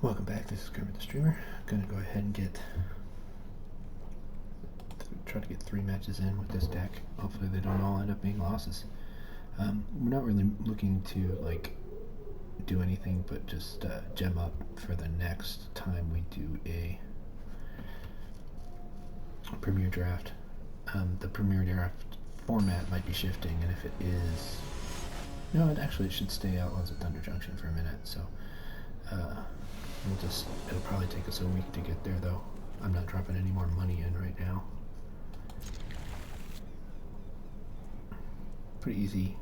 Welcome back, this is Kermit the Streamer. I'm gonna go ahead and try to get 3 matches in with this deck. Hopefully they don't all end up being losses. We're not really looking to do anything but just gem up for the next time we do a Premier Draft. The Premier Draft format might be shifting, and if it is... No, it should stay Outlaws at Thunder Junction for a minute, so... it'll probably take us a week to get there, though. I'm not dropping any more money in right now. Pretty easy.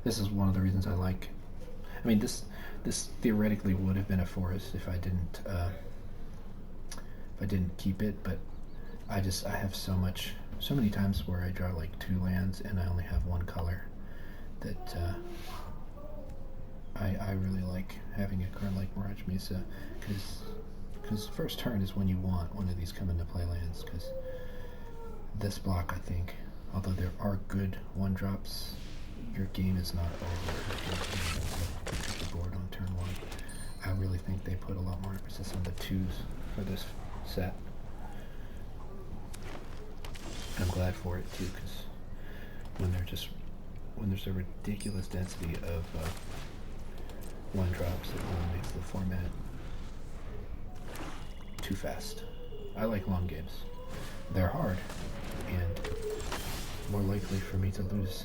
This is one of the reasons I like... I mean, this theoretically would have been a forest if I didn't keep it, but I have so many times where I draw like 2 lands and I only have 1 color that I really like having a card like Mirage Mesa, because first turn is when you want one of these come into play lands, because this block, I think, although there are good 1-drops, your game is not over if you the board on turn 1. I really think they put a lot more emphasis on the 2s for this set. I'm glad for it too, because when there's a ridiculous density of 1-drops, it really makes the format too fast. I like long games. They're hard and more likely for me to lose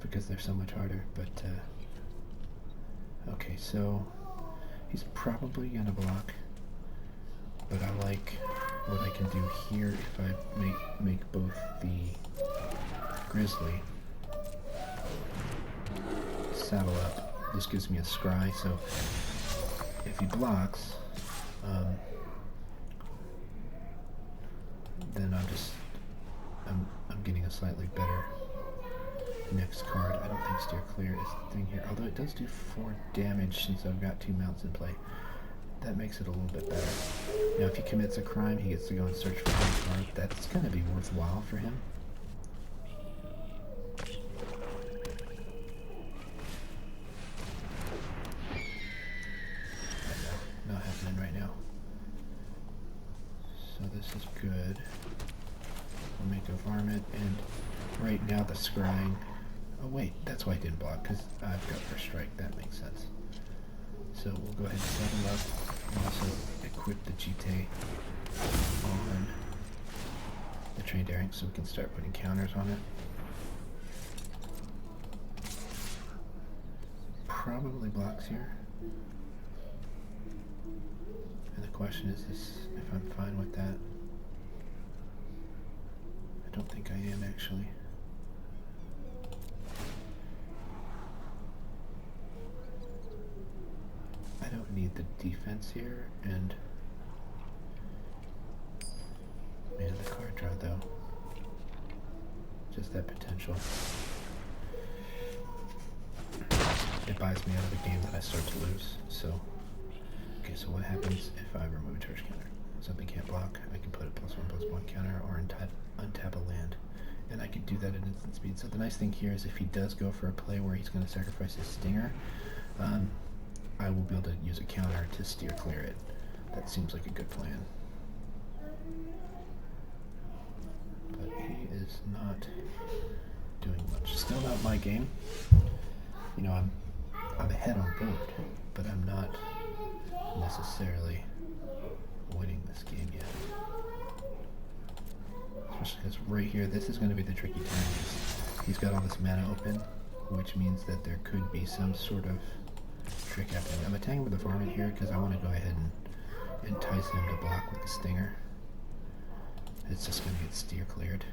because they're so much harder, but okay, so he's probably gonna block, but I like what I can do here if I make both the Grizzly saddle up. This gives me a scry, so if he blocks, then I'm getting a slightly better next card. I don't think Steer Clear is the thing here, although it does do 4 damage since I've got 2 mounts in play. That makes it a little bit better. Now if he commits a crime, he gets to go and search for one card. That's going to be worthwhile for him. Not happening right now. So this is good. We'll make a varmint, and right now the scrying... Oh wait, that's why I didn't block, because I've got first strike. That makes sense. So we'll go ahead and set him up, and also equip the GT on the Trained Daring so we can start putting counters on it. Probably blocks here. And the question is if I'm fine with that. I don't think I am, actually. I don't need the defense here, and man, the card draw though, just that potential. It buys me out of a game that I start to lose. So, okay, so what happens if I remove a charge counter? Something can't block, I can put a +1/+1 counter or untap a land, and I can do that at instant speed. So the nice thing here is if he does go for a play where he's going to sacrifice his Stinger, I will be able to use a counter to steer clear it. That seems like a good plan. But he is not doing much. Still not my game. You know, I'm ahead on board, but I'm not necessarily winning this game yet. Especially because right here, this is going to be the tricky time. He's got all this mana open, which means that there could be some sort of trick happening. I'm attacking with the varmint here because I want to go ahead and entice him to block with the Stinger. It's just going to get steer cleared.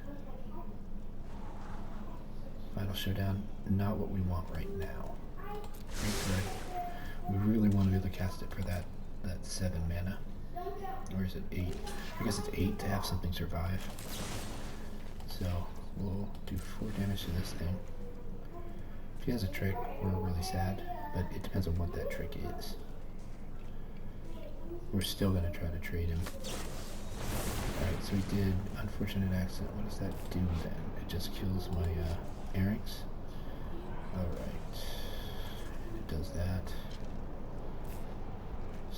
Final Showdown, not what we want right now. Right. We really want to be able to cast it for that 7 mana. Or is it 8? I guess it's 8 to have something survive. So we'll do 4 damage to this thing. If he has a trick, we're really sad, but it depends on what that trick is. We're still going to try to trade him. Alright, so we did Unfortunate Accident. What does that do then? It just kills my Eric's. Alright. It does that.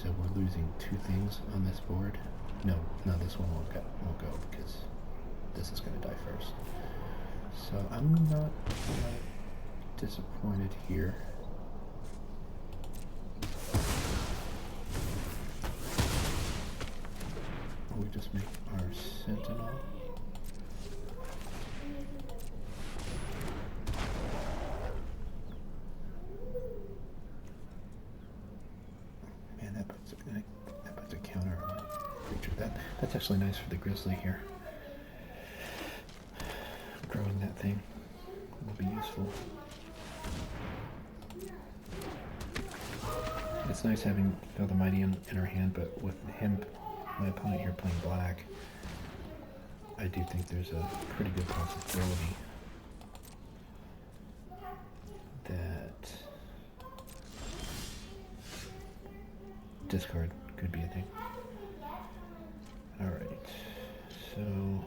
So we're losing 2 things on this board. No, this one won't go because this is going to die first. So I'm not disappointed here. We just make our sentinel. Man, that puts a counter on that creature. That's actually nice for the grizzly here. Growing that thing will be useful. It's nice having Fell the Mighty in our hand, but with him, my opponent here playing black, I do think there's a pretty good possibility that discard could be a thing. Alright, so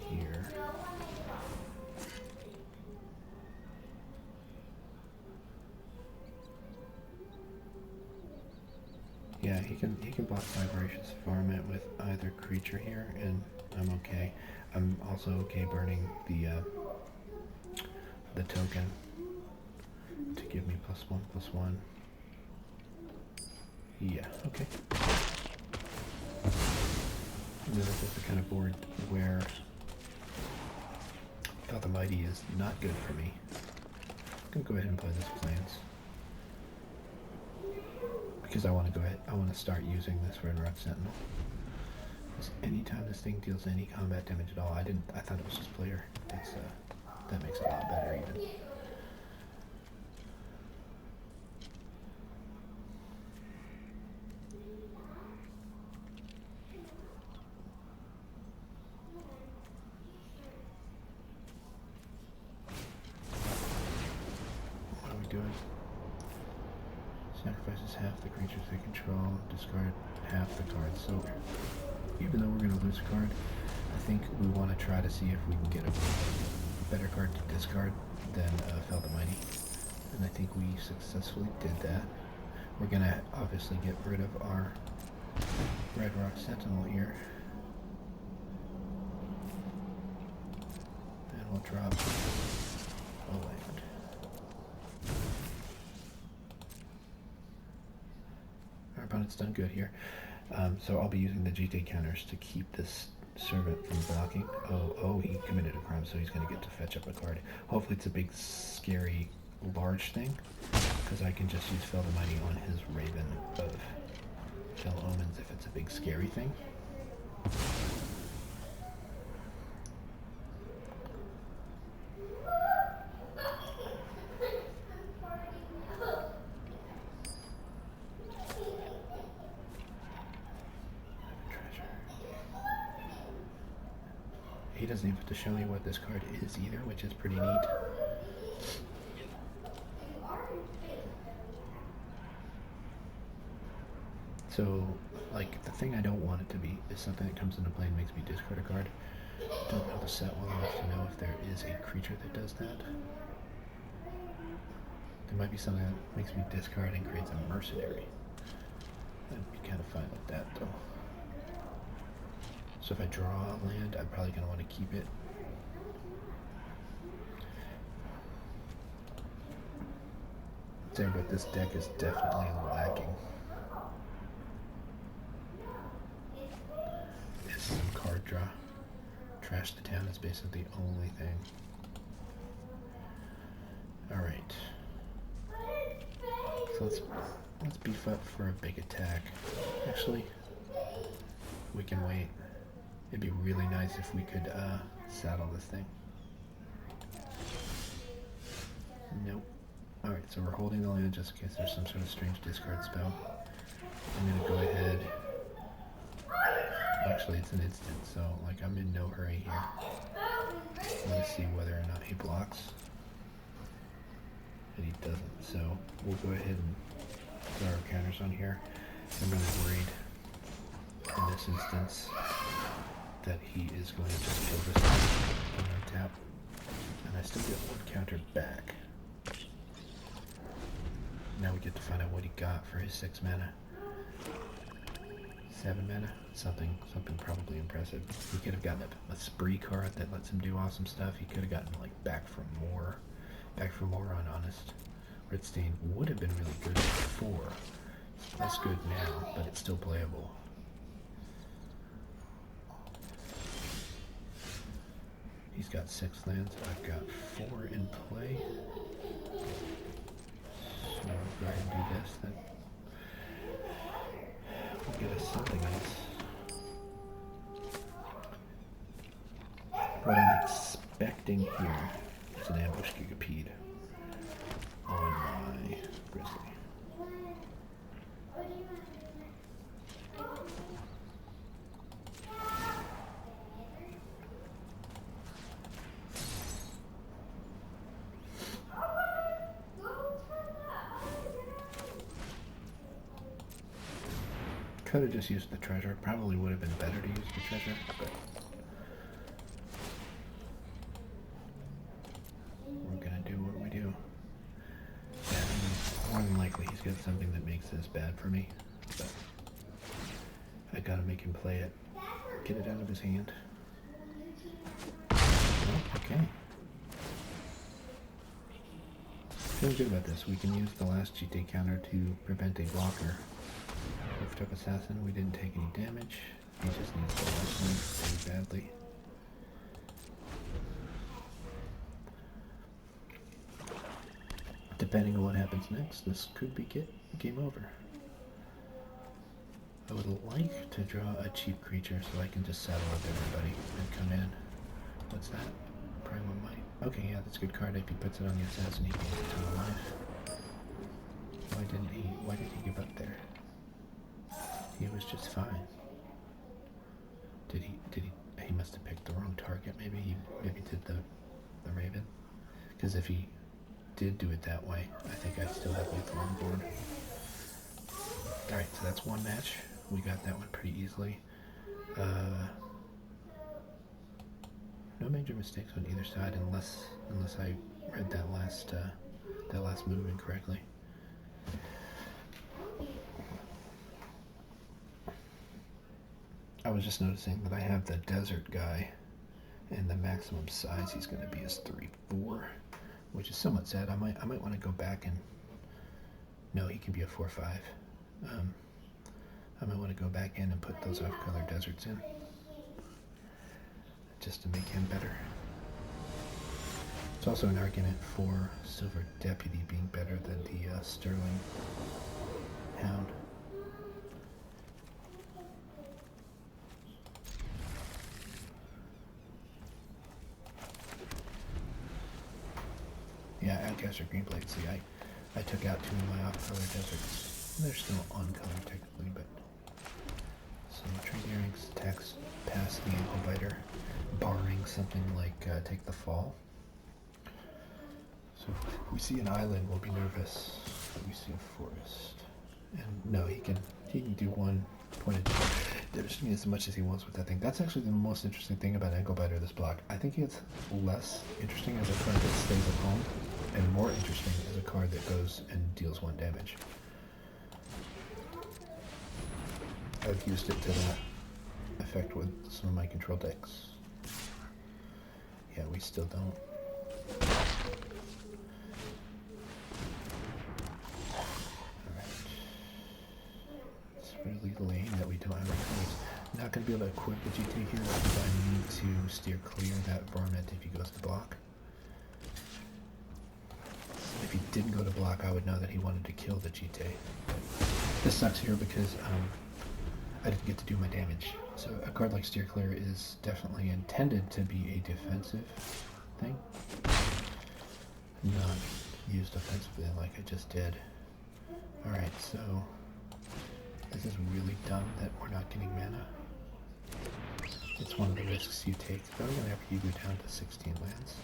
here. Yeah, he can block 5 Voracious Varmint with either creature here, and I'm okay. I'm also okay burning the token to give me +1/+1. Yeah, okay. And this is the kind of board where Fell the Mighty is not good for me. I'm gonna go ahead and play this Plans. Because I want to start using this Red Rock Sentinel. Because anytime this thing deals any combat damage at all, I thought it was just player. That makes it a lot better even. What are we doing? Sacrifices half the creatures they control, discard half the cards. So even though we're going to lose a card, I think we want to try to see if we can get a better card to discard than Fell the Mighty. And I think we successfully did that. We're going to obviously get rid of our Red Rock Sentinel here. And we'll drop a land. Our opponent's done good here. So I'll be using the GT counters to keep this servant from blocking. Oh, he committed a crime, so he's going to get to fetch up a card. Hopefully it's a big, scary, large thing, because I can just use Fell the Mighty on his Raven of Fell Omens if it's a big, scary thing. He doesn't even have to show me what this card is either, which is pretty neat. So, like, the thing I don't want it to be is something that comes into play and makes me discard a card. I don't know the set well enough to know if there is a creature that does that. There might be something that makes me discard and creates a mercenary. I'd be kind of fine with that, though. So if I draw a land, I'm probably going to want to keep it. There, but this deck is definitely lacking. It's some card draw. Trash the town is basically the only thing. Alright. So let's beef up for a big attack. Actually, we can wait. It'd be really nice if we could saddle this thing. Nope. Alright, so we're holding the land just in case there's some sort of strange discard spell. I'm going to go ahead. Actually, it's an instant, so like I'm in no hurry here. Let's see whether or not he blocks. And he doesn't, so we'll go ahead and throw our counters on here. I'm really worried in this instance that he is going to just kill this thing on tap. And I still get one counter back. now we get to find out what he got for his 6 mana. 7 mana? Something probably impressive. He could have gotten a spree card that lets him do awesome stuff. He could have gotten like back for more on Honest. Red Stain would have been really good before. It's less good now, but it's still playable. He's got 6 lands. I've got 4 in play. So I'll go ahead and do this. Then we'll get us something else. What I'm expecting here is an ambush gigapede on my Grizzly. Could have just used the treasure. Probably would have been better to use the treasure, but we're gonna do what we do. Yeah, I mean, more than likely he's got something that makes this bad for me, but I gotta make him play it. Get it out of his hand. Oh, okay. Feeling good about this. We can use the last GT counter to prevent a blocker. Took Assassin, we didn't take any damage. He just needs the last one very badly. Depending on what happens next, this could be game over. I would like to draw a cheap creature so I can just saddle up everybody and come in. What's that? Primal Might. Okay, yeah, that's a good card. If he puts it on the Assassin, he gains a ton of life. Why did he give up there? He was just fine. He must have picked the wrong target. Maybe he did the Raven. Because if he did do it that way, I think I still have lethal on board. Alright, so that's one match. We got that one pretty easily. No major mistakes on either side unless I read that last move incorrectly. I was just noticing that I have the desert guy, and the maximum size he's going to be is 3/4, which is somewhat sad. I might want to go back and no, he can be a 4/5. I might want to go back in and put those off-color deserts in, just to make him better. It's also an argument for Silver Deputy being better than the Sterling Hound. Yeah, Outcaster Green Blade. See, I took out 2 of my off-color deserts. They're still on-color technically, but some Trade Earrings attacks past the Ankle Biter, barring something like Take the Fall. So if we see an island, we'll be nervous. If we see a forest, and no, he can do 1 pointed damage to me as much as he wants with that thing. That's actually the most interesting thing about Ankle Biter this block. I think it's less interesting as a card that stays at home, and more interesting as a card that goes and deals 1 damage. I've used it to that effect with some of my control decks. Yeah, we still don't. Alright. It's really lame that we don't have any colors. Not going to be able to equip the GT here because I need to steer clear that varmint if he goes to block. If he didn't go to block, I would know that he wanted to kill the GT. This sucks here because I didn't get to do my damage. So a card like Steer Clear is definitely intended to be a defensive thing, not used offensively like I just did. Alright, so this is really dumb that we're not getting mana. It's one of the risks you take. It's probably going to have you go down to 16 lands.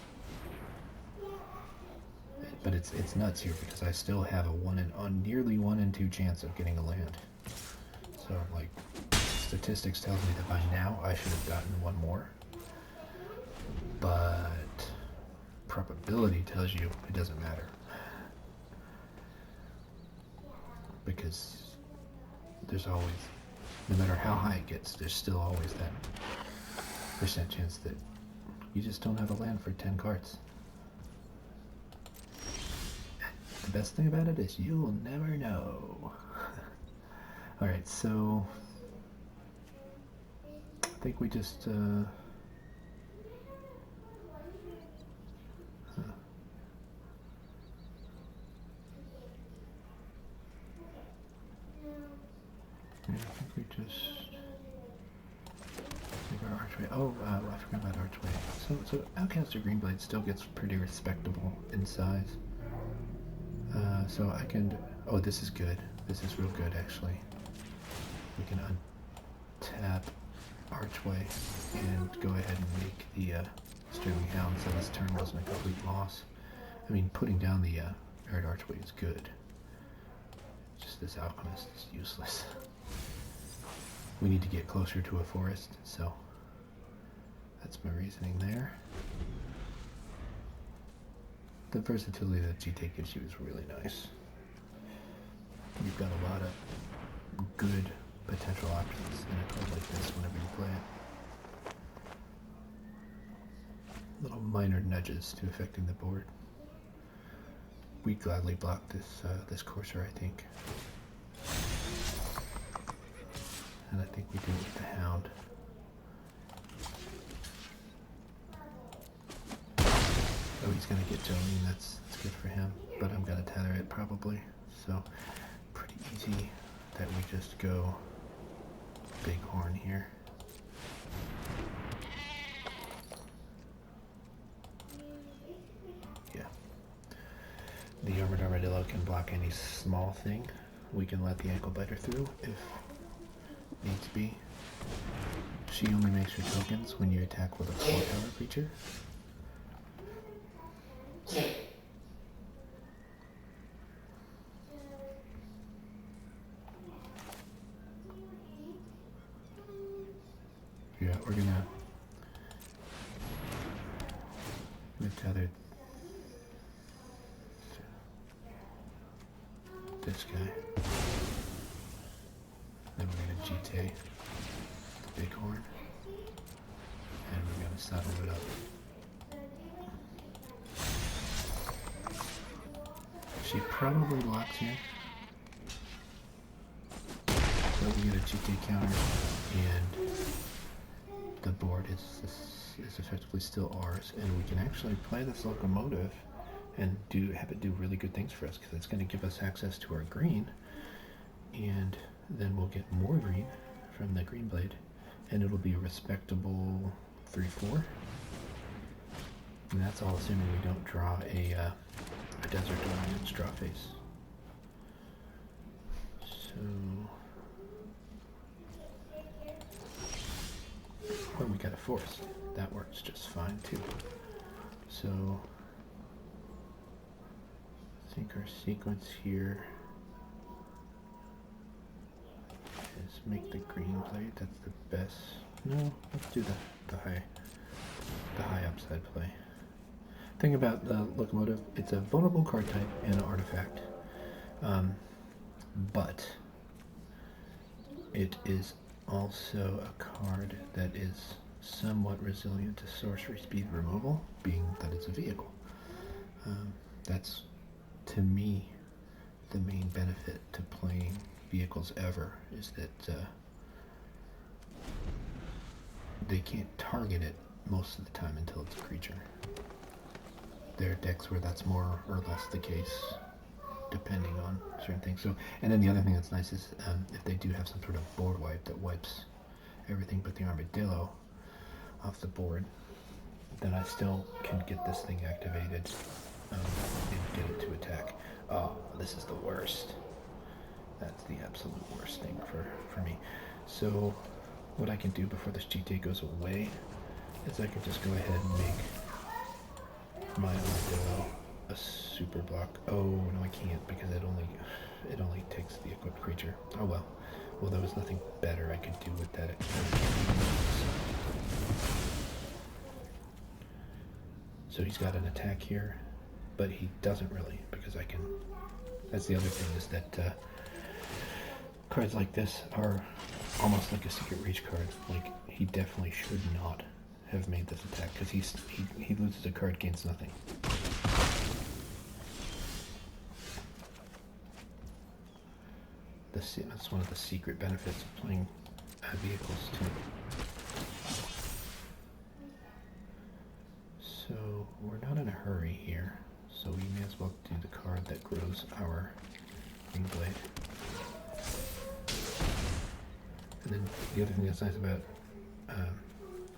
But it's nuts here because I still have a nearly 1 in 2 chance of getting a land. So like, statistics tells me that by now I should have gotten 1 more. But probability tells you it doesn't matter. because there's always, no matter how high it gets, there's still always that percent chance that you just don't have a land for 10 cards. The best thing about it is you'll never know. Alright, so I think we just I think we just make our archway. Oh, I forgot about archway. So Outcaster Greenblade still gets pretty respectable in size. So I can. Oh, this is good. This is real good, actually. We can untap archway and go ahead and make the Streaming Hound, so this turn wasn't a complete loss. I mean, putting down the Aired Archway is good. Just this Alchemist is useless. We need to get closer to a forest, so that's my reasoning there. The versatility that GT gives you is really nice. You've got a lot of good potential options in a card like this whenever you play it. Little minor nudges to affecting the board. We gladly block this Courser, I think. And I think we do with the Hound. Oh, he's gonna get Jolene, that's good for him. But I'm gonna tether it probably. So pretty easy that we just go Bighorn here. Yeah. The Armored Armadillo can block any small thing. We can let the Ankle Biter through if needs be. She only makes her tokens when you attack with a 4-power creature. Yeah, we've tethered this guy. Then we're gonna GT the Bighorn, and we're gonna saddle it up. She probably blocks here. So we get a GT counter, and the board is effectively still ours, and we can actually play this Locomotive and have it do really good things for us, because it's going to give us access to our green, and then we'll get more green from the Greenblade, and it'll be a respectable 3/4. And that's all assuming we don't draw a Desert Dominant Straw Face. So, oh, we got a forest. That works just fine too. So, I think our sequence here is make the Greenblade. That's the best. No, let's do the high upside play. Thing about the Locomotive, it's a vulnerable card type and an artifact, but it is also a card that is somewhat resilient to sorcery speed removal, being that it's a vehicle. That's, to me, the main benefit to playing vehicles ever, is that they can't target it most of the time until it's a creature. There are decks where that's more or less the case, depending on certain things. So, and then the other thing that's nice is if they do have some sort of board wipe that wipes everything but the Armadillo off the board, then I still can get this thing activated and get it to attack. Oh, this is the worst. That's the absolute worst thing for me. So what I can do before this GT goes away is I can just go ahead and make my Armadillo a super block. Oh no, I can't, because it only takes the equipped creature. Oh well. Well, there was nothing better I could do with that. So he's got an attack here, but he doesn't really, because I can. That's the other thing, is that Cards like this are almost like a secret reach card. Like, he definitely should not have made this attack, because he loses a card, gains nothing. That's one of the secret benefits of playing vehicles too. So we're not in a hurry here, so we may as well do the card that grows our ring blade. And then the other thing that's nice about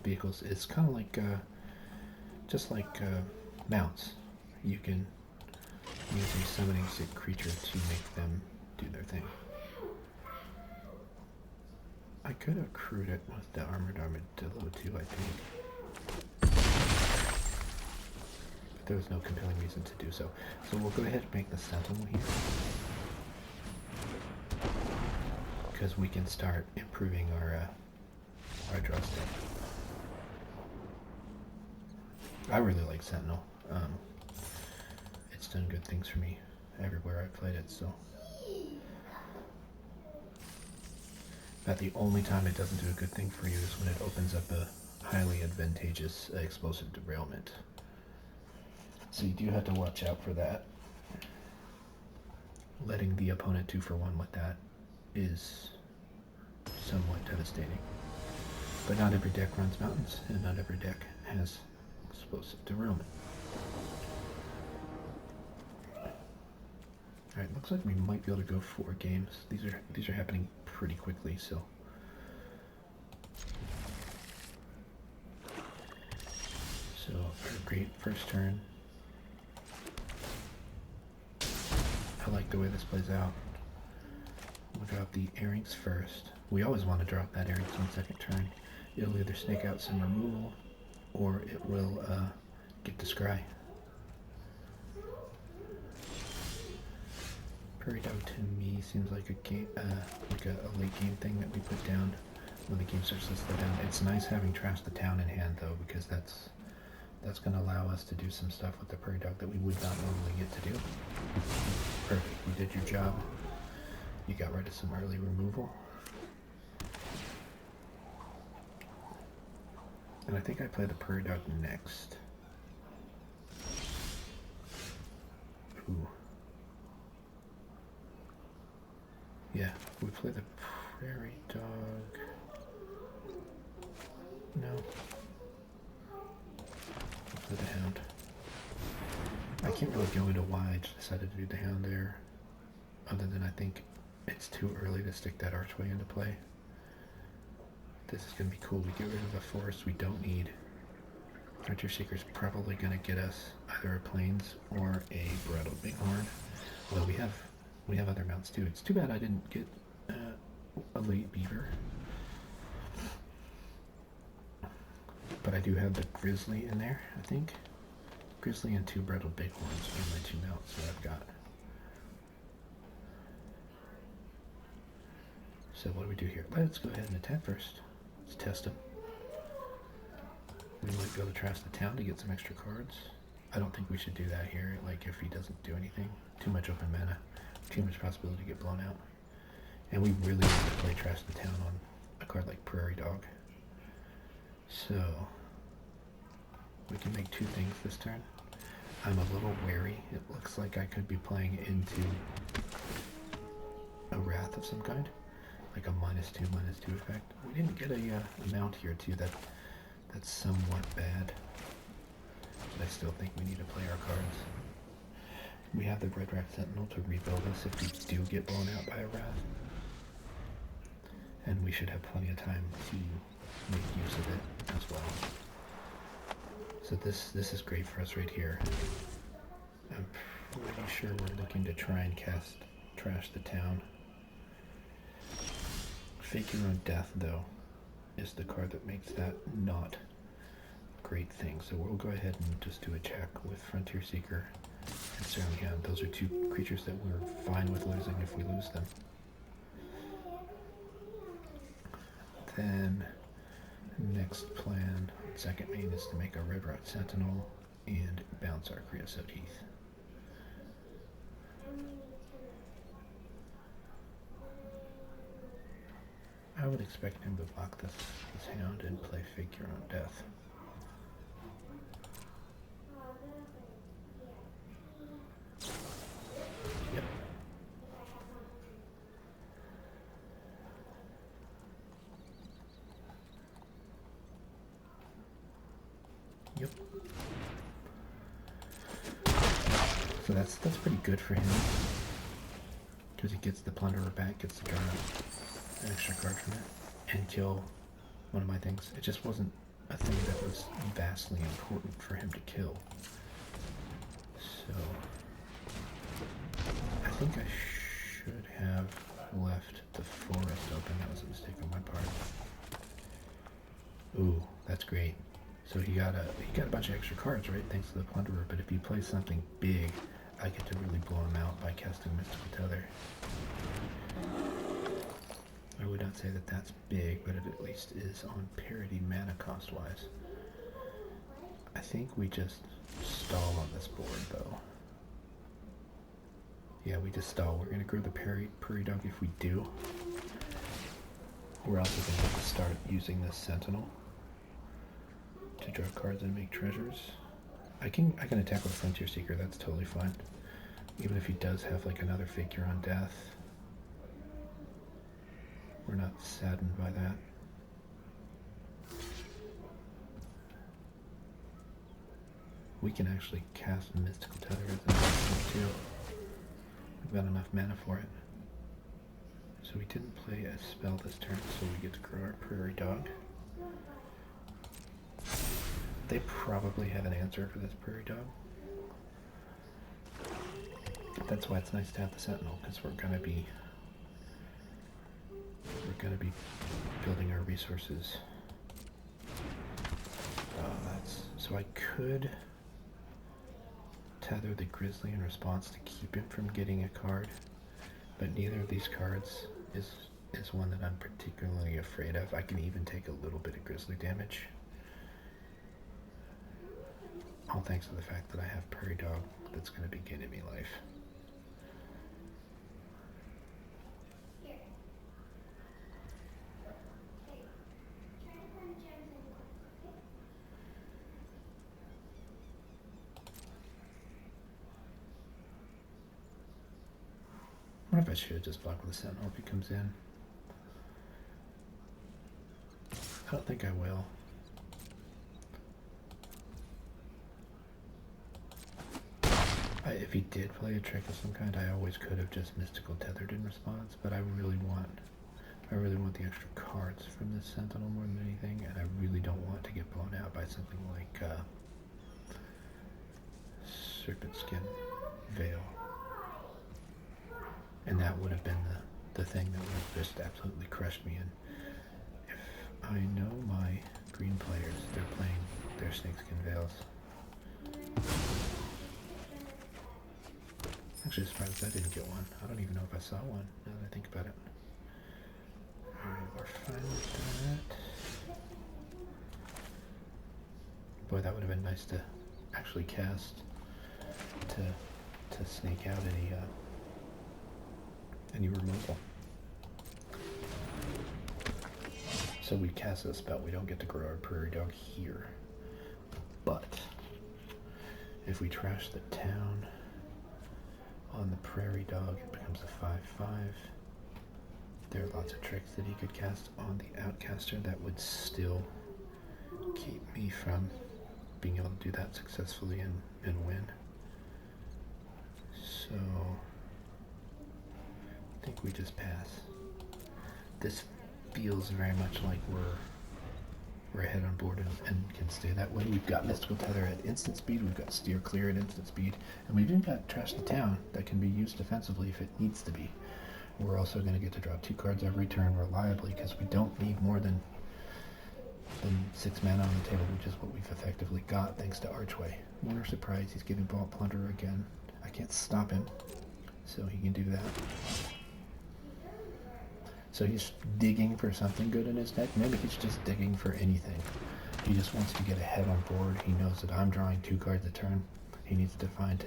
vehicles is kind of like just like mounts. You can use a summoning sick creature to make them do their thing. I could have crewed it with the armored armadillo too, I think. But there was no compelling reason to do so. So we'll go ahead and make the sentinel here. Because we can start improving our draw state. I really like Sentinel. It's done good things for me everywhere I've played it, so. About the only time it doesn't do a good thing for you is when it opens up a highly advantageous explosive derailment. So you do have to watch out for that. Letting the opponent 2-for-1 with that is somewhat devastating. But not every deck runs mountains, and not every deck has explosive derailment. Alright, looks like we might be able to go 4 games. These are happening pretty quickly, so. So, our great first turn. I like the way this plays out. We'll drop the earrings first. We always want to drop that earrings on second turn. It'll either snake out some removal, or it will get the scry. Prairie Dog to me seems like a game, like a late game thing that we put down when the game starts to slow down. It's nice having Trash the Town in hand though, because that's going to allow us to do some stuff with the Prairie Dog that we would not normally get to do. Perfect, you did your job. You got rid of some early removal. And I think I play the Prairie Dog next. Ooh. Yeah, we play the Prairie Dog. No. We'll play the Hound. I can't really go into why I just decided to do the Hound there, other than I think it's too early to stick that Archway into play. This is going to be cool. We get rid of the forest we don't need. Frontier Seeker's probably going to get us either a Plains or a Brattled Bighorn. Although we have other mounts too. It's too bad I didn't get a late Beaver. But I do have the Grizzly in there, I think. Grizzly and 2 Brattled Bighorns are my 2 mounts that I've got. So what do we do here? Let's go ahead and attack first. Let's test him. We might be able to trash the town to get some extra cards. I don't think we should do that here, like if he doesn't do anything. Too much open mana. Too much possibility to get blown out. And we really need to play Trash the Town on a card like Prairie Dog. So, we can make 2 things this turn. I'm a little wary. It looks like I could be playing into a Wrath of some kind. Like a -2/-2 effect. We didn't get a mount here too that's somewhat bad. But I still think we need to play our cards. We have the Red Rat Sentinel to rebuild us if we do get blown out by a Wrath. And we should have plenty of time to make use of it as well. So this is great for us right here. I'm pretty sure we're looking to try and cast Trash the Town. Fake Your Own Death, though, is the card that makes that not a great thing. So we'll go ahead and just do a check with Frontier Seeker and Surrounding Hound. Those are 2 creatures that we're fine with losing if we lose them. Then, next plan, second main, is to make a Red Rat Sentinel and bounce our Creosote Heath. would expect him to block this hound and play Figure on Death. Yep. Yep. So that's pretty good for him. Because he gets the Plunderer back, gets to draw an extra card from it, and kill one of my things. It just wasn't a thing that was vastly important for him to kill. So I think I should have left the forest open. That was a mistake on my part. Ooh, that's great. So he got a bunch of extra cards, right? Thanks to the Plunderer. But if you play something big, I get to really blow him out by casting Mystical Tether. I would not say that that's big, but it at least is on parity mana cost wise. I think we just stall on this board though. Yeah, we just stall. We're gonna grow the Prairie Dog if we do. We're also gonna have to start using this Sentinel to draw cards and make treasures. I can attack with Frontier Seeker, that's totally fine. Even if he does have like another Figure on Death. We're not saddened by that. We can actually cast Mystical Tether as an option too. We've got enough mana for it. So we didn't play a spell this turn, so we get to grow our Prairie Dog. They probably have an answer for this Prairie Dog. That's why it's nice to have the Sentinel, because we're gonna be building our resources. So I could tether the Grizzly in response to keep him from getting a card, but neither of these cards is one that I'm particularly afraid of. I can even take a little bit of Grizzly damage. All thanks to the fact that I have Prairie Dog that's going to be getting me life. What if I should have just blocked with the Sentinel if he comes in? I don't think I will. If he did play a trick of some kind, I always could have just Mystical Tethered in response, but I really want the extra cards from this Sentinel more than anything, and I really don't want to get blown out by something like Serpent Skin Veil. And that would have been the thing that would have just absolutely crushed me. And if I know my green players, they're playing their Snakeskin Veils. Actually surprised I didn't get one. I don't even know if I saw one, now that I think about it. Alright, we're fine with that. Boy, that would have been nice to actually cast to snake out any removal. So we cast a spell, we don't get to grow our Prairie Dog here. But if we trash the town on the Prairie Dog, it becomes a 5/5. There are lots of tricks that he could cast on the Outcaster that would still keep me from being able to do that successfully and win. So I think we just pass. This feels very much like we're ahead on board and can stay that way. We've got Mystical Tether at instant speed, we've got Steer Clear at instant speed, and we've even got Trash the Town that can be used defensively if it needs to be. We're also going to get to draw 2 cards every turn reliably because we don't need more than 6 mana on the table, which is what we've effectively got thanks to Archway. Wonder Surprise, he's getting Vault Plunderer again. I can't stop him, so he can do that. So he's digging for something good in his deck. Maybe he's just digging for anything. He just wants to get ahead on board. He knows that I'm drawing 2 cards a turn. He needs to find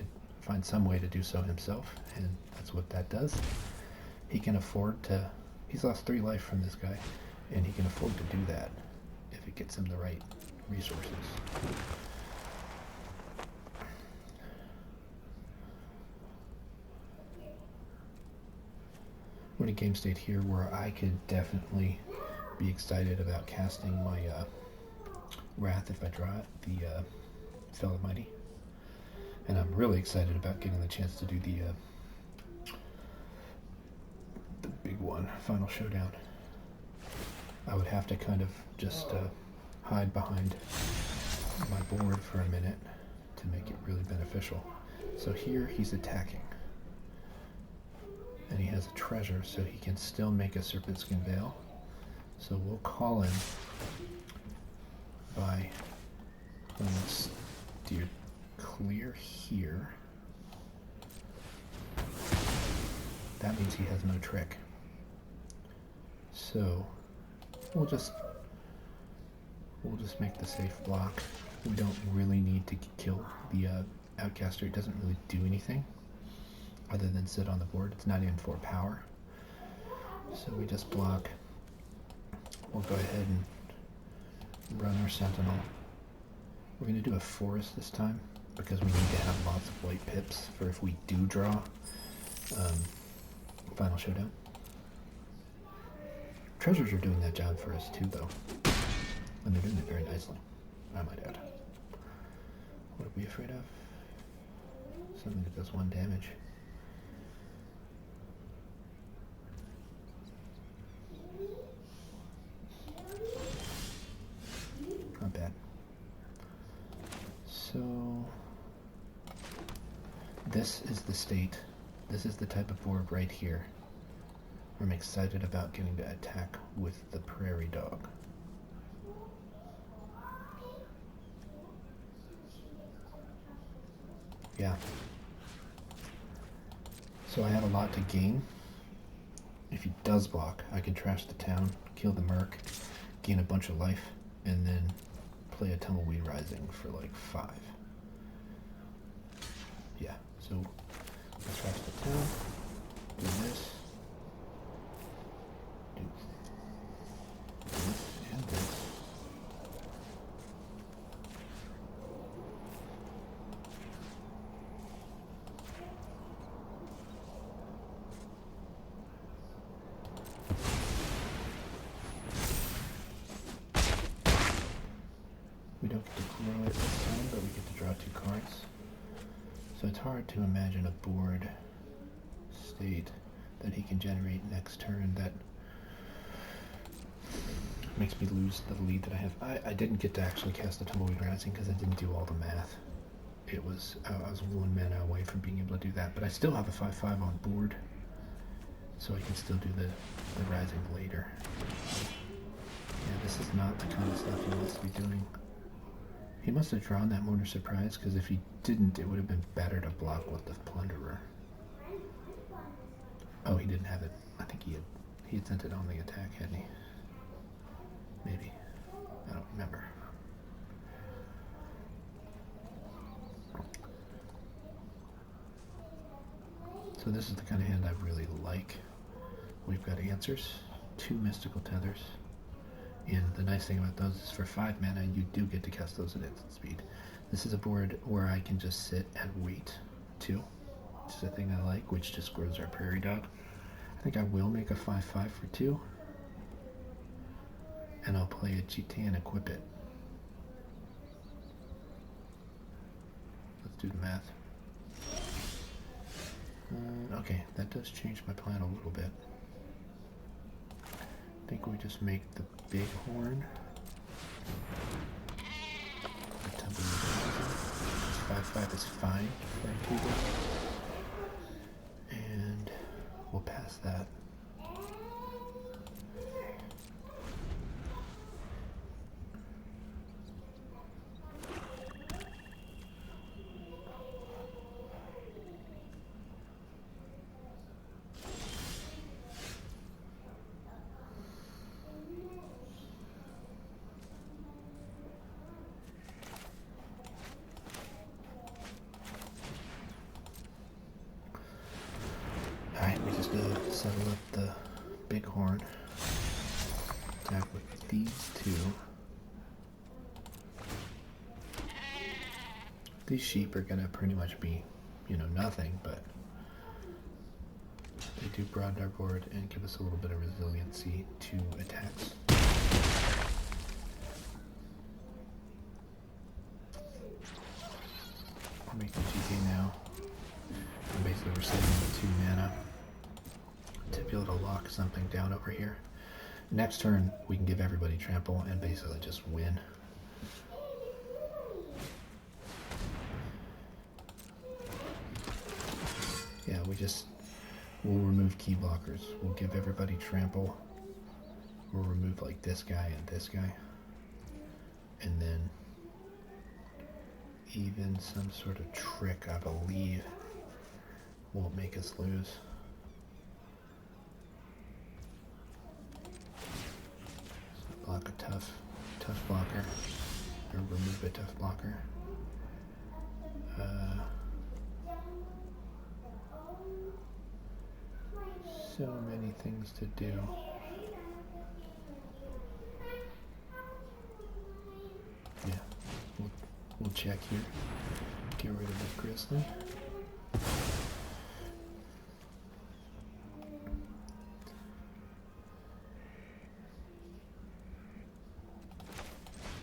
some way to do so himself, and that's what that does. He can afford to. He's lost 3 life from this guy. And he can afford to do that if it gets him the right resources. We're in a game state here where I could definitely be excited about casting my Wrath if I draw it, the Fellow Mighty. And I'm really excited about getting the chance to do the big one, Final Showdown. I would have to kind of just hide behind my board for a minute to make it really beneficial. So here he's attacking. And he has a treasure, so he can still make a Serpent Skin Veil. So we'll call him by, let's steer clear here. That means he has no trick. So we'll just make the safe block. We don't really need to kill the Outcaster. It doesn't really do anything other than sit on the board. It's not even for power. So we just block. We'll go ahead and run our Sentinel. We're going to do a forest this time because we need to have lots of white pips for if we do draw Final Showdown. Treasures are doing that job for us too, though. And they're doing it very nicely, I might add. What are we afraid of? Something that does 1 damage. Not bad. So this is the state. This is the type of board right here. I'm excited about getting to attack with the Prairie Dog. Yeah. So I have a lot to gain. If he does block, I can trash the town, kill the Merc, gain a bunch of life, and then play a Tumbleweed Rising for like 5. Yeah, so let's trash the town, do this, do this and this. We don't get to grow it this time, but we get to draw 2 cards. So it's hard to imagine a board state that he can generate next turn that makes me lose the lead that I have. I didn't get to actually cast the Tumbleweed Rising because I didn't do all the math. It was I was 1 mana away from being able to do that, but I still have a 5/5 on board, so I can still do the Rising later. Yeah, this is not the kind of stuff he wants to be doing. He must have drawn that Mourner Surprise, because if he didn't, it would have been better to block with the Plunderer. Oh, he didn't have it. I think he had sent it on the attack, hadn't he? Maybe. I don't remember. So this is the kind of hand I really like. We've got answers, 2 Mystical Tethers. And the nice thing about those is for 5 mana, you do get to cast those at instant speed. This is a board where I can just sit and wait, too. Which is a thing I like, which just grows our Prairie Dog. I think I will make a 5/5 for 2. And I'll play a GT and equip it. Let's do the math. Okay, that does change my plan a little bit. I think we just make the big horn. The 5/5 is fine for a 2 deck. And we'll pass that. Alright, we just settle up the big horn. attack with these two. These sheep are gonna pretty much be, you know, nothing, but they do broaden our board and give us a little bit of resiliency to attacks. We're making GP now. And basically we're saving the 2 mana to be able to lock something down over here. Next turn we can give everybody trample and basically just win. Yeah, we'll remove key blockers. We'll give everybody trample. We'll remove like this guy and this guy. And then even some sort of trick, I believe, won't make us lose. So block a tough blocker, or remove a tough blocker. So many things to do. Yeah, we'll check here. Get rid of the grizzly.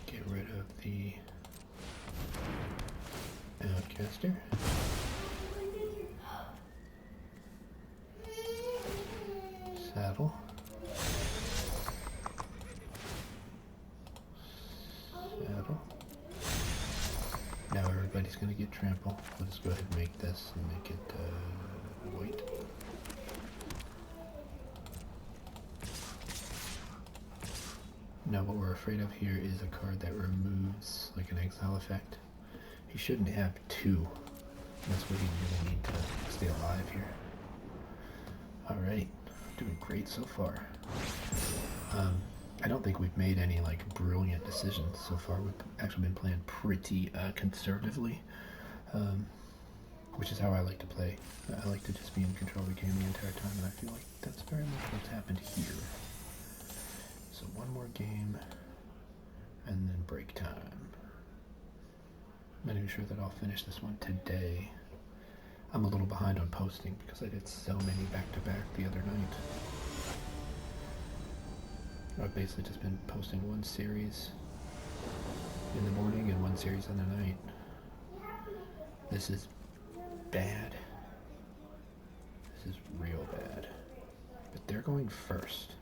Get rid of the outcaster. Saddle. Saddle. Now everybody's going to get trample. Let's go ahead and make this and make it white. Now what we're afraid of here is a card that removes like an exile effect. He shouldn't have 2. That's what he really need to stay alive here. Alright. Doing great so far. I don't think we've made any like brilliant decisions so far. We've actually been playing pretty conservatively, which is how I like to play. I like to just be in control of the game the entire time, and I feel like that's very much what's happened here. So one more game, and then break time. I'm not even sure that I'll finish this one today. I'm a little behind on posting because I did so many back-to-back the other night. I've basically just been posting one series in the morning and one series in the night. This is bad. This is real bad. But they're going first.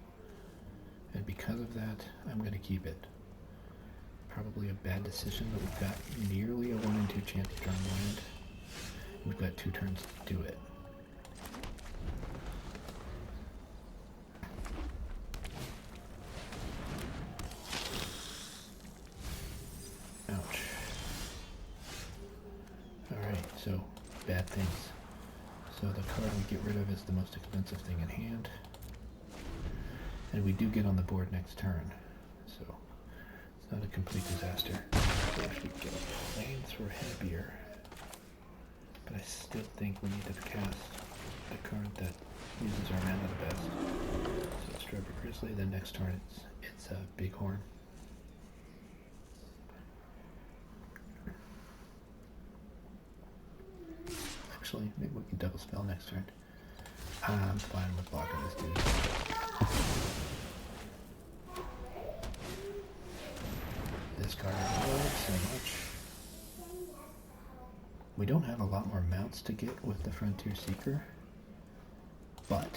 And because of that, I'm going to keep it. Probably a bad decision, but we've got nearly a 1 and 2 chance to draw land. We've got 2 turns to do it. Ouch. Alright, so bad things. So the card we get rid of is the most expensive thing in hand. And we do get on the board next turn. So it's not a complete disaster. So if we get planes, we're happier. But I still think we need to cast the card that uses our mana the best. So it's Stripper Grizzly, then next turn it's Bighorn. Actually, maybe we can double spell next turn. I'm fine with blocking this dude. This card I love so much. We don't have a lot more mounts to get with the Frontier Seeker, but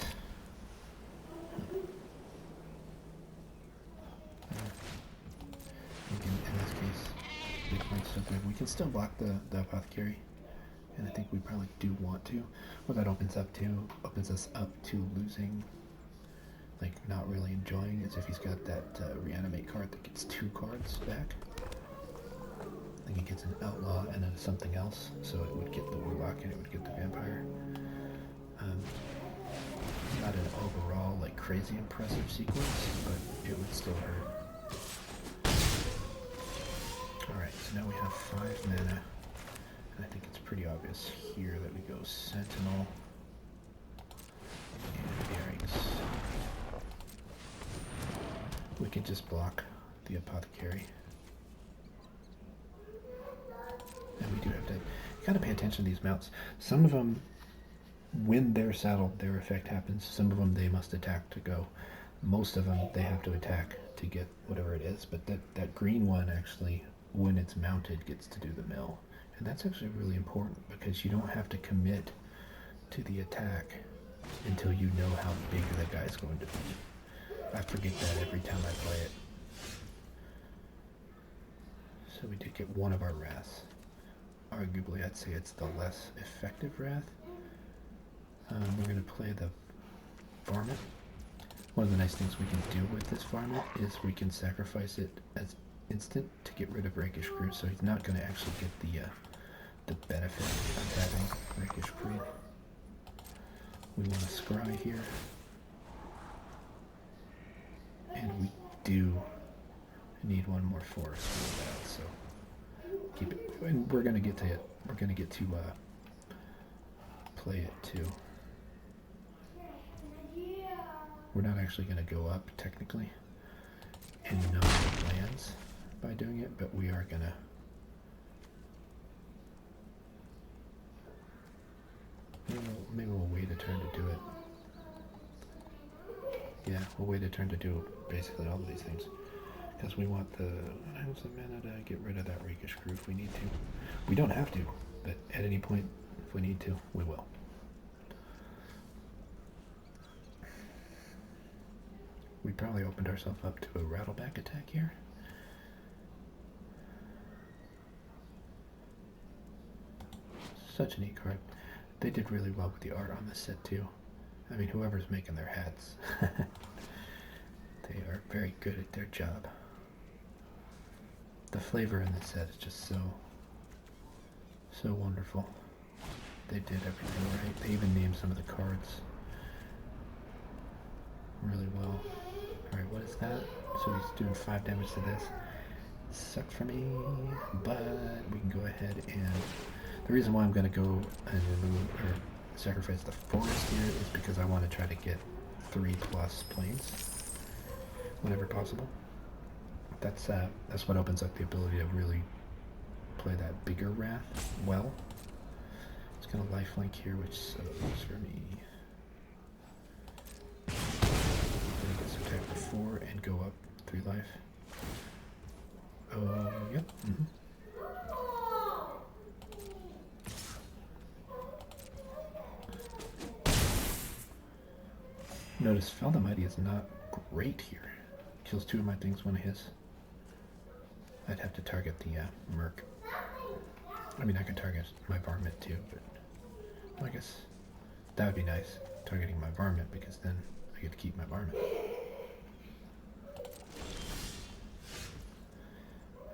we can, in this case, Bitcoin's so good. We can still block the Apothecary, and I think we probably do want to. What that opens us up to losing, like not really enjoying, is if he's got that Reanimate card that gets 2 cards back. I think it gets an Outlaw and then something else, so it would get the Warlock and it would get the Vampire. Not an overall like crazy impressive sequence, but it would still hurt. Alright, so now we have 5 mana, and I think it's pretty obvious here that we go Sentinel and Earrings. We can just block the apothecary. And we do have to kind of pay attention to these mounts. Some of them, when they're saddled, their effect happens. Some of them, they must attack to go. Most of them, they have to attack to get whatever it is. But that green one, actually, when it's mounted, gets to do the mill. And that's actually really important because you don't have to commit to the attack until you know how big the guy's going to be. I forget that every time I play it. So we did get one of our wraths. Arguably, I'd say it's the less effective wrath. We're going to play the varmint. One of the nice things we can do with this varmint is we can sacrifice it as instant to get rid of rakish crew, so he's not going to actually get the benefit of having rakish crew. We want a scry here, and we do need one more forest for that, so keep it. And we're gonna get to it. We're gonna get to play it too. We're not actually gonna go up technically in number of lands by doing it, but we are gonna. Maybe we'll wait a turn to do it. Yeah, we'll wait a turn to do basically all of these things. Because we want the mana to get rid of that rakish crew if we need to. We don't have to, but at any point, if we need to, we will. We probably opened ourselves up to a rattleback attack here. Such a neat card. They did really well with the art on this set too. I mean, whoever's making their hats, they are very good at their job. The flavor in this set is just so wonderful. They did everything right. They even named some of the cards really well. Alright, what is that? So he's doing 5 damage to this. Sucked for me, but we can go ahead and... The reason why I'm going to go and remove or sacrifice the forest here is because I want to try to get 3+ planes whenever possible. That's what opens up the ability to really play that bigger wrath well. It's going to lifelink here, which sucks for me. Then he gets to attack for 4 and go up 3 life. Oh, yep. Mm-hmm. Notice Feldamighty is not great here. Kills 2 of my things, 1 of his. I'd have to target the Merc. I mean, I could target my varmint too, but well, I guess that would be nice, targeting my varmint, because then I get to keep my varmint.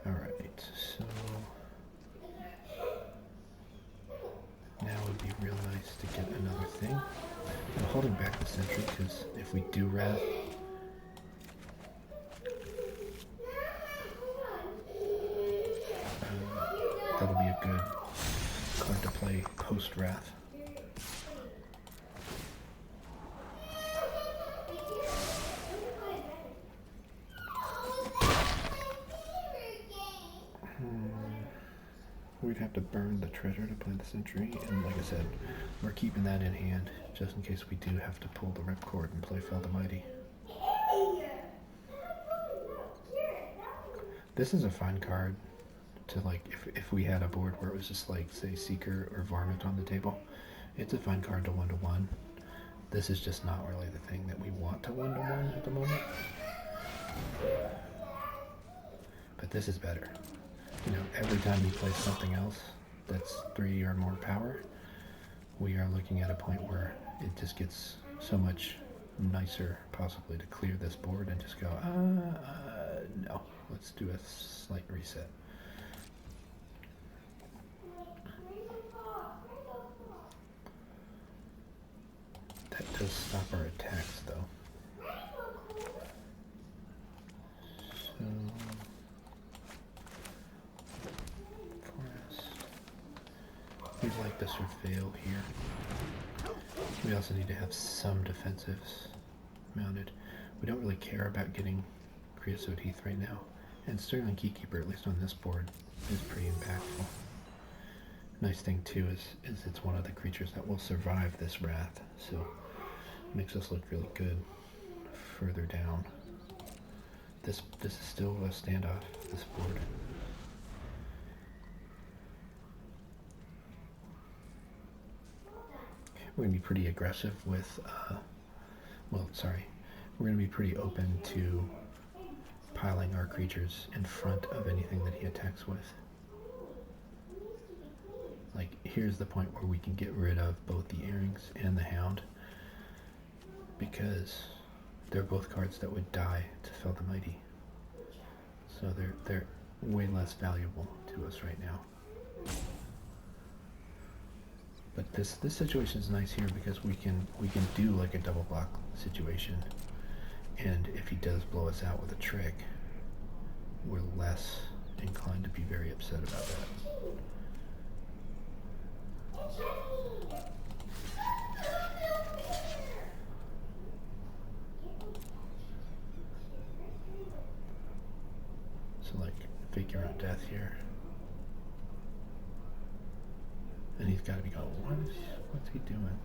Alright, so now it would be real nice to get another thing. I'm holding back the sentry because if we do wrath, that'll be a good card to play post-wrath. We'd have to burn the treasure to play the sentry, and like I said, we're keeping that in hand just in case we do have to pull the ripcord and play Feldamighty. This is a fine card to, like, if we had a board where it was just like, say, Seeker or Varmint on the table, it's a fine card to 1-1. This is just not really the thing that we want to 1-1 at the moment. But this is better. You know, every time we play something else that's 3 or more power, we are looking at a point where it just gets so much nicer possibly to clear this board and just go, no, let's do a slight reset. That does stop our attacks though. So... We'd like to surveil here. We also need to have some defensives mounted. We don't really care about getting Creosote Heath right now. And Sterling Keykeeper, at least on this board, is pretty impactful. Nice thing too is it's one of the creatures that will survive this Wrath, so it makes us look really good further down. This is still a standoff, this board. We're going to be pretty aggressive with, we're going to be pretty open to piling our creatures in front of anything that he attacks with. Like, here's the point where we can get rid of both the Earrings and the Hound, because they're both cards that would die to Fell the Mighty. So they're way less valuable to us right now. But this situation is nice here because we can do like a double block situation, and if he does blow us out with a trick, we're less inclined to be very upset about that. So like Figure of Death here. And he's got to be going, what's he doing?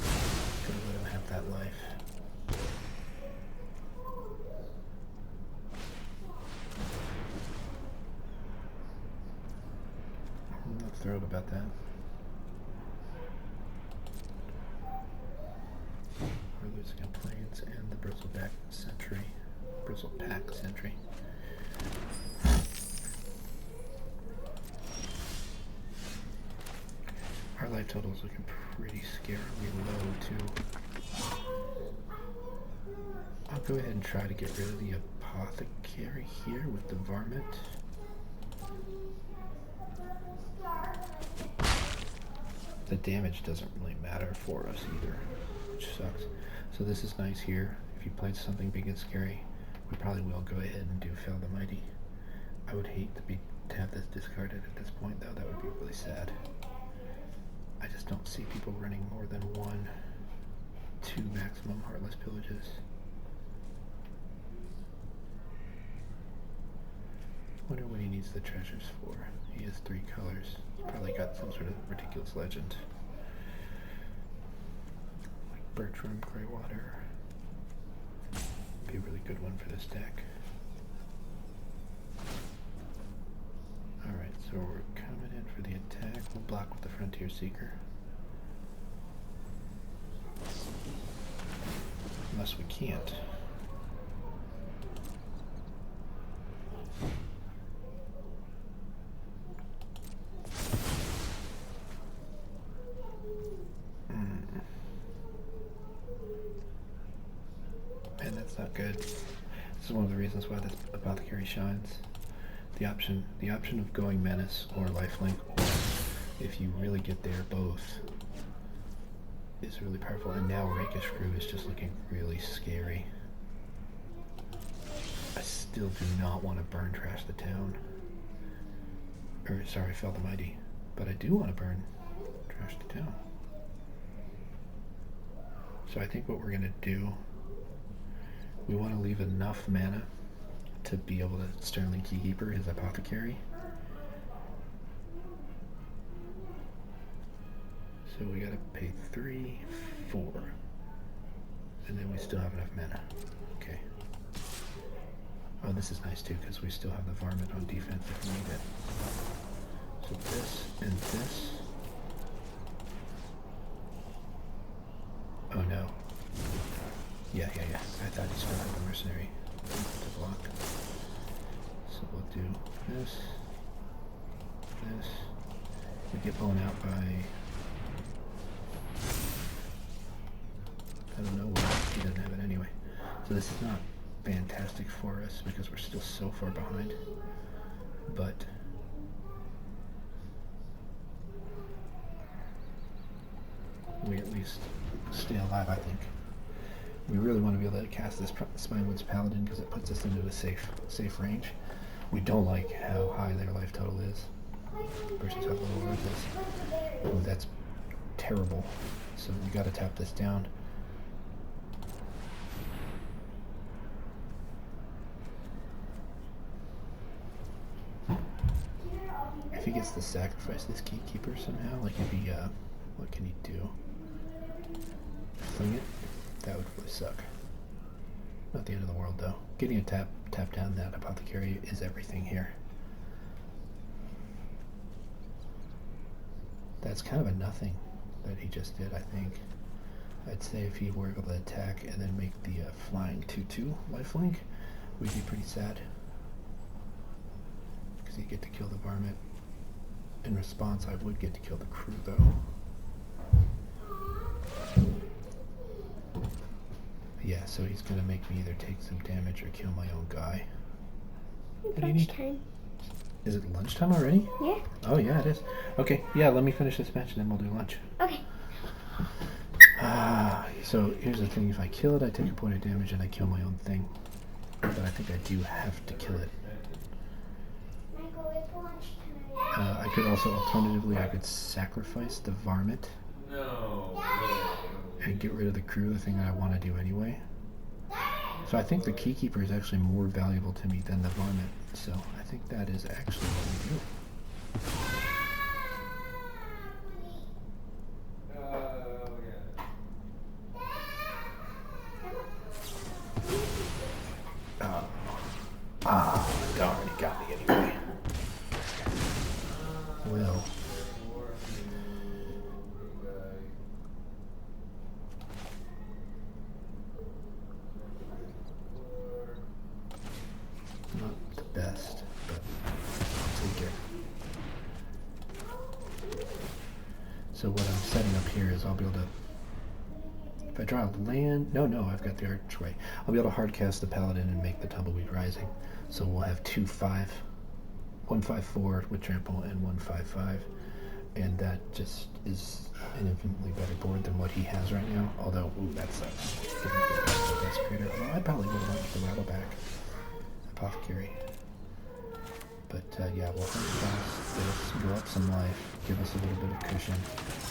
Should have let him have that life. I'm not thrilled about that. We're losing on Plains and the Bristleback Sentry. Bristlepack Sentry. Our life total is looking pretty scarily low too. I'll go ahead and try to get rid of the Apothecary here with the Varmint. The damage doesn't really matter for us either, which sucks. So this is nice here. If you played something big and scary, we probably will go ahead and do Fell the Mighty. I would hate to have this discarded at this point though. That would be really sad. I just don't see people running more than 2 maximum Heartless Pillages. Wonder what he needs the treasures for. He has 3 colors. He's probably got some sort of ridiculous legend. Like Bertram, Greywater. Be a really good one for this deck. Alright, so we're coming in for the attack. We'll block with the Frontier Seeker. Unless we can't. And that's not good. This is one of the reasons why this Apothecary shines. The option of going Menace or Lifelink, or if you really get there both, is really powerful. And now Rakish Crew is just looking really scary. I still do not want to burn Trash the Town. Or sorry, Fell the Mighty. But I do want to burn Trash the Town. So I think what we're gonna do, we want to leave enough mana to be able to Sterling Keykeeper his Apothecary. So we gotta pay 3, 4. And then we still have enough mana. Okay. Oh, this is nice too, because we still have the Varmint on defense if we need it. So this and this. Oh no. Yeah. I thought he still had the Mercenary to block. So we'll do this. We get blown out by, I don't know what, he doesn't have it anyway. So this is not fantastic for us because we're still so far behind. But we at least stay alive, I think. We really want to be able to cast this Spinewoods Paladin because it puts us into a safe range. We don't like how high their life total is. versus how low Earth is. Oh, that's terrible. So you gotta tap this down. If he gets to sacrifice this Keykeeper somehow, like if he, what can he do? Fling it? That would really suck. Not the end of the world though. Getting a tap down that Apothecary is everything here. That's kind of a nothing that he just did, I think. I'd say if he were able to attack and then make the flying 2/2 lifelink, we'd be pretty sad. Because he'd get to kill the varmint. In response, I would get to kill the crew though. Yeah, so he's gonna make me either take some damage or kill my own guy. It's lunchtime. Is it lunchtime already? Yeah. Oh yeah, it is. Okay, yeah, let me finish this match and then we'll do lunch. Okay. So here's the thing, if I kill it, I take a point of damage and I kill my own thing. But I think I do have to kill it. Michael, it's lunchtime. I could also, alternatively, I could sacrifice the varmint. No. And get rid of the crew, the thing that I want to do anyway. So I think the Keykeeper is actually more valuable to me than the varmint. So I think that is actually what we do. Darn, he got me anyway. Well. Not the best, but I'll take it. So what I'm setting up here is I'll be able to, if I draw a land, no, I've got the archway. I'll be able to hardcast the Paladin and make the Tumbleweed Rising. So we'll have 2/5, 1/5/4 with trample and 1/5/5. And that just is an infinitely better board than what he has right now. Although, ooh, that sucks. Desecrator. Well, I probably would have liked the Rattleback. Apothecary. But yeah, we'll hardcast this, draw up some life, give us a little bit of cushion,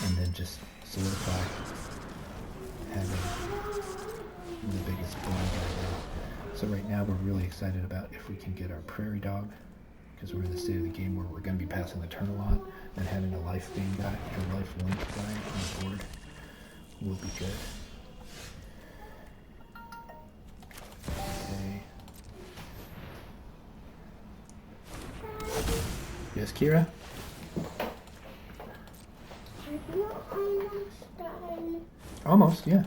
and then just solidify having the biggest blind right now. So right now we're really excited about if we can get our Prairie Dog, because we're in the state of the game where we're going to be passing the turn a lot, and having a life being guy, or life link guy on the board will be good. Okay. Yes, Kira? You're almost done. Almost, yeah.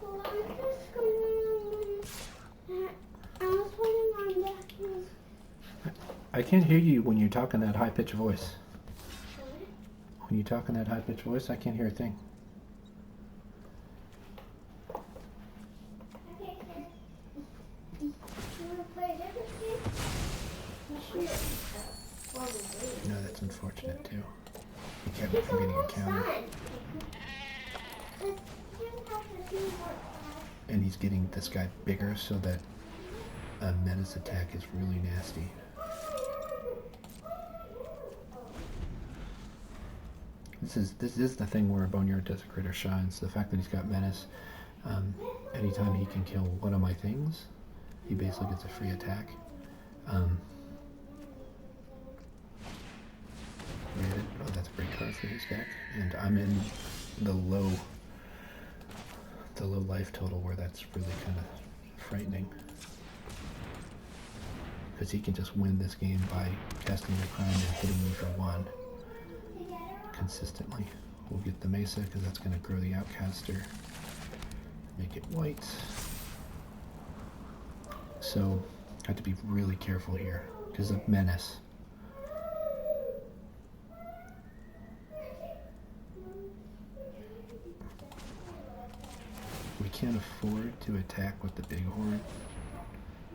Well, I'm just gonna... I was waiting on that. I can't hear you when you talk in that high-pitched voice. What? When you talk in that high-pitched voice, I can't hear a thing. Okay, Chris. You wanna play a different game? Sure. No, that's unfortunate too. He kept me from getting a counter. And he's getting this guy bigger so that a menace attack is really nasty. This is the thing where a Boneyard Desecrator shines. The fact that he's got menace. Anytime he can kill one of my things, he basically gets a free attack. Oh, that's a great card for his deck. And I'm in the low life total where that's really kind of frightening. Because he can just win this game by casting the Crown and hitting me for 1 consistently. We'll get the Mesa because that's going to grow the Outcaster. Make it white. So, have to be really careful here because of menace. We can't afford to attack with the Bighorn,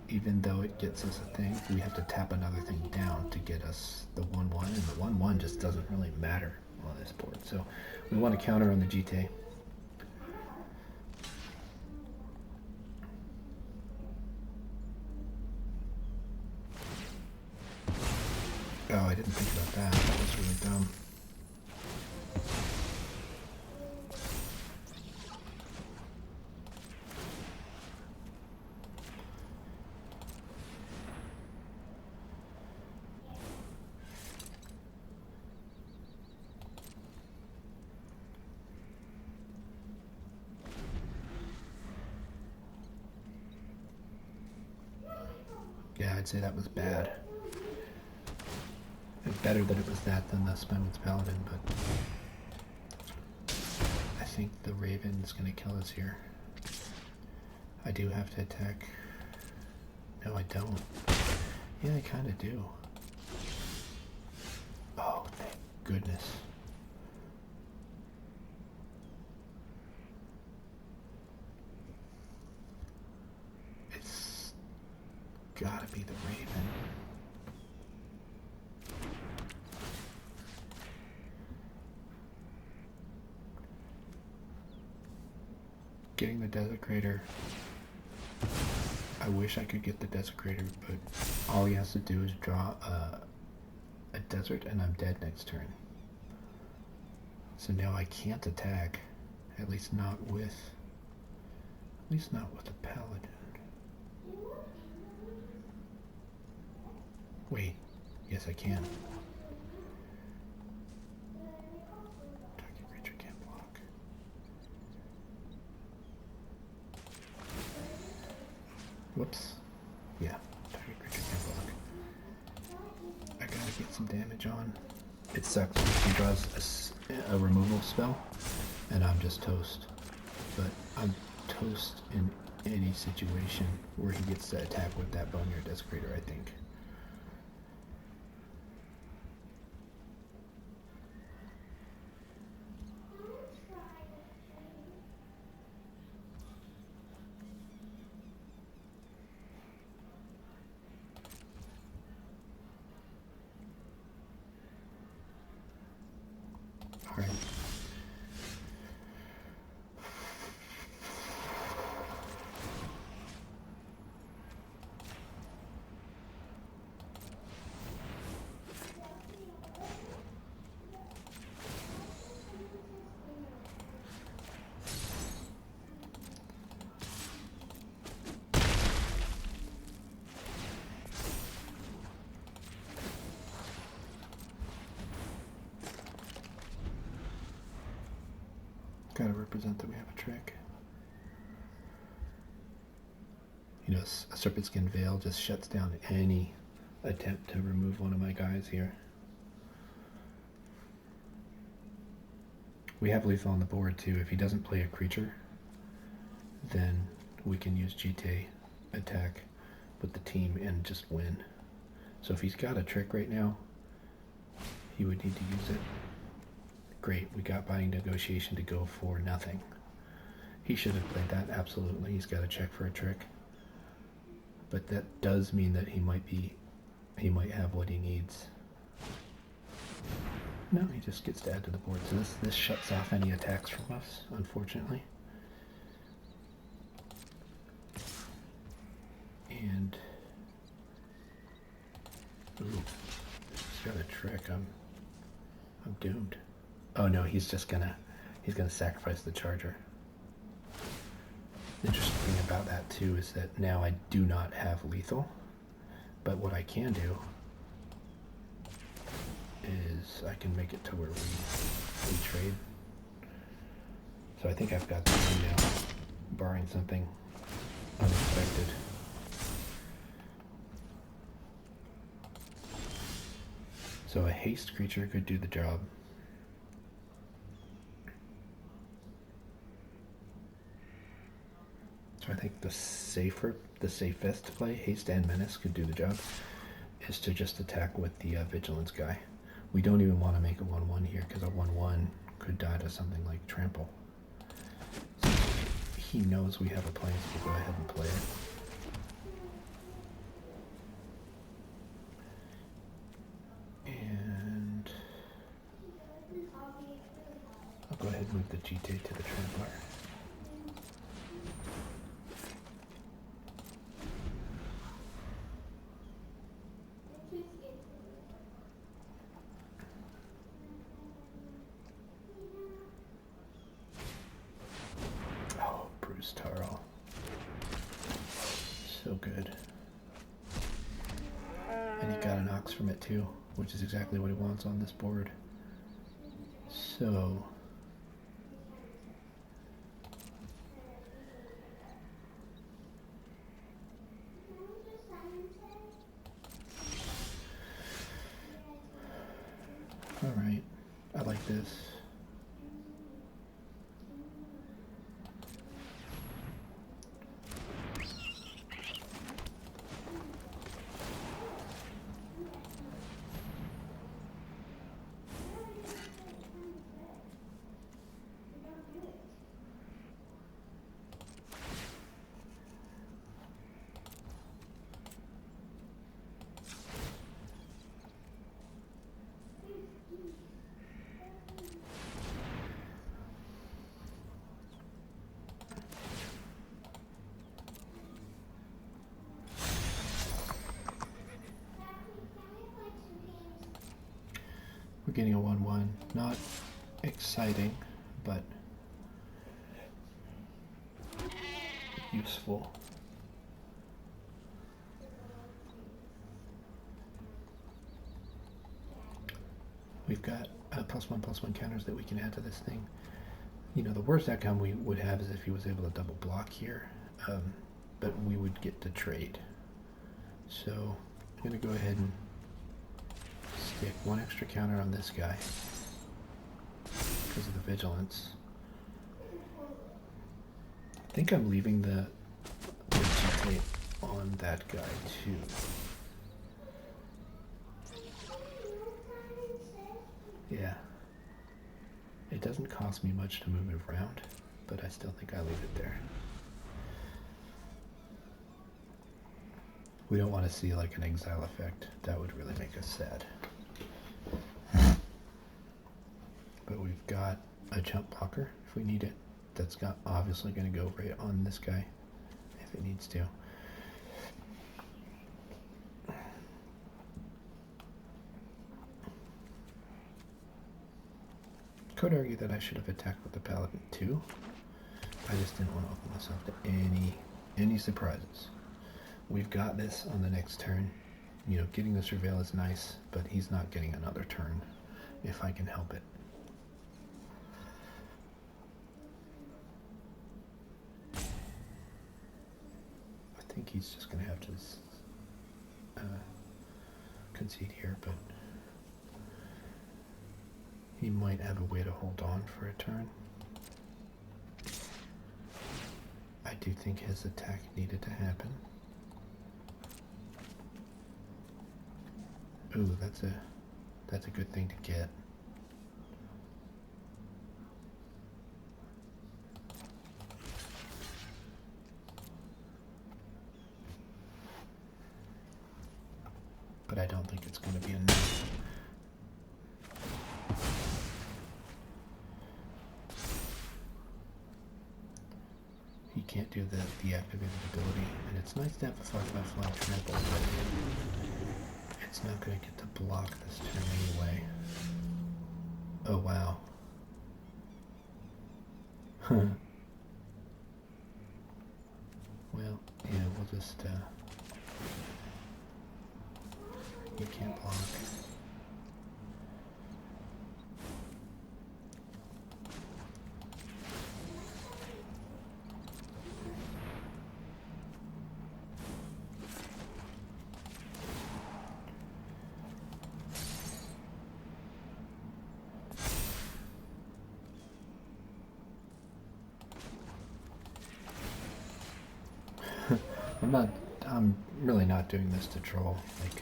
even though it gets us a thing. We have to tap another thing down to get us the 1/1, and the 1/1 just doesn't really matter on this board. So we want to counter on the GT. Oh, I didn't think think about that. That was really dumb. Yeah, I'd say that was bad. It's better that it was that than the Spinman's Paladin, but I think the Raven's gonna kill us here. I do have to attack. No, I don't. Yeah, I kinda do. Oh, thank goodness. It's gotta be the Raven. Getting the Desecrator. I wish I could get the Desecrator, but all he has to do is draw a desert and I'm dead next turn. So now I can't attack. At least not with a Paladin. Wait, yes I can. Target creature can't block. Whoops. Yeah, target creature can't block. I gotta get some damage on. It sucks if he draws a removal spell, and I'm just toast. But I'm toast in any situation where he gets to attack with that Boneyard Desecrator, I think. Alright. Gotta represent that we have a trick. You know, a Serpent Skin Veil just shuts down any attempt to remove one of my guys here. We have lethal on the board too. If he doesn't play a creature, then we can use GTA attack with the team and just win. So if he's got a trick right now, he would need to use it. Great, we got buying negotiation to go for nothing. He should have played that, absolutely. He's got to check for a trick. But that does mean that he might have what he needs. No, he just gets to add to the board. So this shuts off any attacks from us, unfortunately. And ooh, he's got a trick. I'm doomed. Oh no, he's gonna sacrifice the charger. The interesting thing about that too is that now I do not have lethal, but what I can do is I can make it to where we trade. So I think I've got this thing now, barring something unexpected. So a haste creature could do the job. So I think the safest play, haste and menace could do the job, is to just attack with the vigilance guy. We don't even want to make a 1/1 here because a 1/1 could die to something like trample. So he knows we have a plan, so we'll go ahead and play it. And I'll go ahead and move the GTA to the trampler. too, which is exactly what he wants on this board. So all right, I like this. We're getting a 1-1. Not exciting, but useful. We've got +1/+1 counters that we can add to this thing. You know, the worst outcome we would have is if he was able to double block here, but we would get to trade. So I'm going to go ahead and stick 1 extra counter on this guy because of the vigilance. I think I'm leaving the G-tape on that guy too. Yeah. It doesn't cost me much to move it around, but I still think I leave it there. We don't want to see like an exile effect. That would really make us sad. But we've got a jump blocker if we need it. That's obviously going to go right on this guy if it needs to. Could argue that I should have attacked with the paladin too. I just didn't want to open myself to any surprises. We've got this on the next turn. You know, getting the surveil is nice, but he's not getting another turn if I can help it. I think he's just going to have to concede here, but he might have a way to hold on for a turn. I do think his attack needed to happen. Ooh, that's a good thing to get. But I don't think it's going to be enough. He can't do the activated ability, and it's nice to have a 5/5 trample, but it's not going to get to block this turn anyway. Oh wow. Huh. Well, yeah, we'll just you can't block. I'm really not doing this to troll. Like,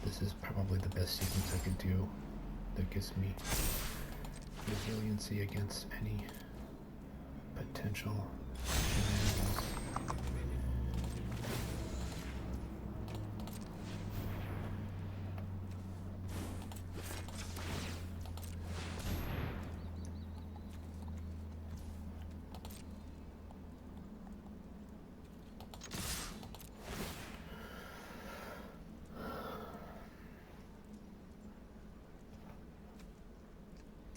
this is probably the best sequence I could do that gives me resiliency against any potential shenanigans.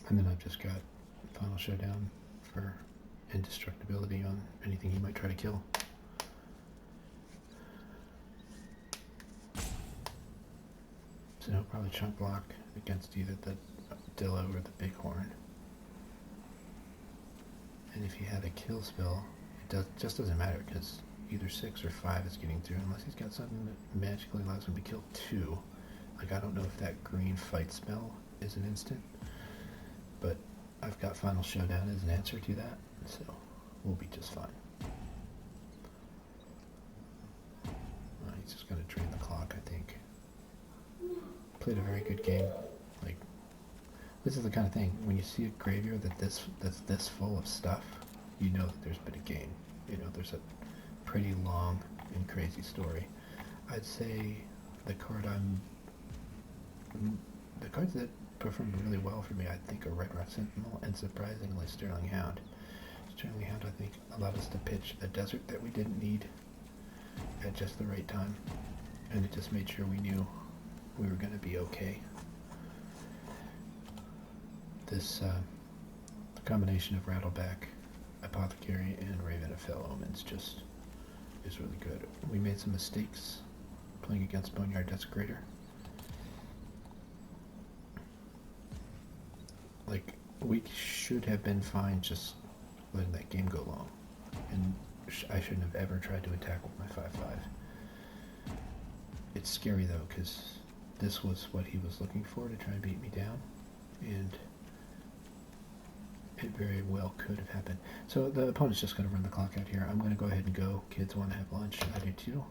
And then I've just got Final Showdown for indestructibility on anything he might try to kill. So he'll probably chunk block against either the Dillo or the Bighorn. And if he had a kill spell, just doesn't matter because either 6 or 5 is getting through unless he's got something that magically allows him to kill 2. Like, I don't know if that green fight spell is an instant, but I've got Final Showdown as an answer to that, so we'll be just fine. He's just going to drain the clock, I think. Played a very good game. Like, this is the kind of thing, when you see a graveyard that's this full of stuff, you know that there's been a game. You know, there's a pretty long and crazy story. I'd say the cards that performed really well for me, I think, are Red Rock Sentinel and surprisingly Sterling Hound. Sterling Hound, I think, allowed us to pitch a desert that we didn't need at just the right time, and it just made sure we knew we were going to be okay. This the combination of Rattleback, Apothecary, and Raven of Fell Omens just is really good. We made some mistakes playing against Boneyard Desecrator. Like, we should have been fine just letting that game go long, and I shouldn't have ever tried to attack with my 5/5. It's scary though, because this was what he was looking for to try and beat me down, and it very well could have happened. So the opponent's just going to run the clock out here. I'm going to go ahead and go. Kids want to have lunch. I do too.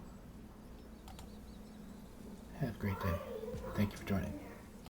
Have a great day. Thank you for joining.